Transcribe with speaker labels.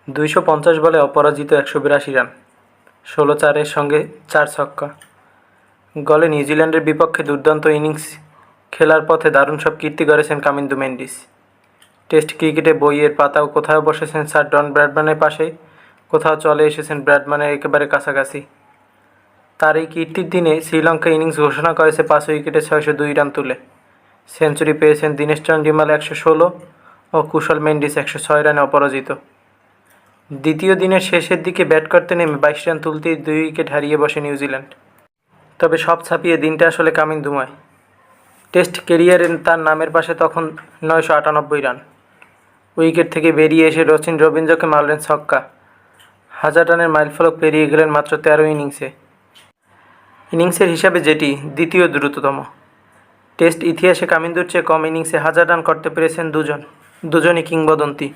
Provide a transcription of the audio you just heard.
Speaker 1: ২৫০ বলে অপরাজিত ১৮২ রান, ১৬-৪-এর সঙ্গে ৪ ছক্কা। গলে নিউজিল্যান্ডের বিপক্ষে দুর্দান্ত ইনিংস খেলার পথে দারুণ সব কীর্তি গড়েছেন কামিন্দু মেন্ডিস। টেস্ট ক্রিকেটে বইয়ের পাতাও কোথাও বসেছেন স্যার ডন ব্র্যাডম্যানের পাশে, কোথাও চলে এসেছেন ব্র্যাডম্যানের একেবারে কাছাকাছি। তার এই কীর্তির দিনে শ্রীলঙ্কা ইনিংস ঘোষণা করেছে ৫ উইকেটে ৬০২ রান তুলে। সেঞ্চুরি পেয়েছেন দীনেশ চন্ডিমাল ১১৬ ও কুশল মেন্ডিস ১০৬ রানে অপরাজিত। দ্বিতীয় দিনের শেষের দিকে ব্যাট করতে নেমে ২২ রান তুলতেই ২ উইকেট হারিয়ে বসে নিউজিল্যান্ড। তবে সব ছাপিয়ে দিনটা আসলে কামিন্দুময়। টেস্ট ক্যারিয়ারে তার নামের পাশে তখন ৯৯৮ রান। উইকেট থেকে বেরিয়ে এসে রচিন রবীন্দ্রকে মারলেন ছক্কা। ১০০০ রানের মাইলফলক পেরিয়ে গেলেন মাত্র ১৩ ইনিংসে। ইনিংসের হিসাবে যেটি দ্বিতীয় দ্রুততম। টেস্ট ইতিহাসে কামিন্দুর চেয়ে কম ইনিংসে ১০০০ রান করতে পেরেছেন দুজনই কিংবদন্তি।